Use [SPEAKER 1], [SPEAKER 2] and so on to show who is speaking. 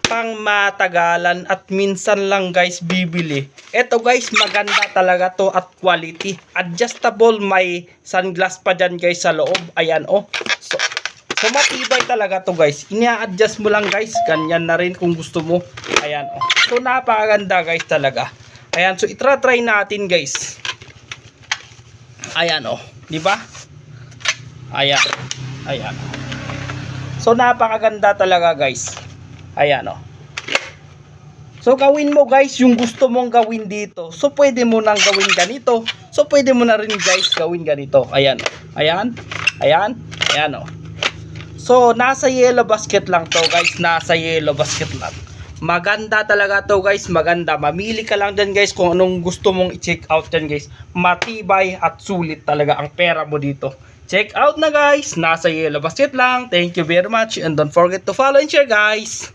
[SPEAKER 1] pang matagalan at minsan lang guys bibili. Ito guys, maganda talaga to at quality. Adjustable, may sunglass pa dyan guys sa loob. Ayan oh. So matibay talaga to guys. Inia-adjust mo lang guys. Ganyan na rin kung gusto mo. Ayan oh. So napakaganda guys talaga. Ayan, so itra-try natin guys. Ayan oh, di ba? Ayan. Ayan. So napakaganda talaga guys. Ayan oh. So gawin mo guys yung gusto mong gawin dito. So pwede mo nang gawin ganito. So pwede mo na rin guys gawin ganito. Ayan. Ayan. Ayan. Ayan oh. So nasa yellow basket lang to guys. Nasa yellow basket lang. Maganda talaga to guys. Maganda. Mamili ka lang dyan guys kung anong gusto mong i-check out dyan guys. Matibay at sulit talaga ang pera mo dito. Check out na guys. Nasa yellow basket lang. Thank you very much. And don't forget to follow and share guys.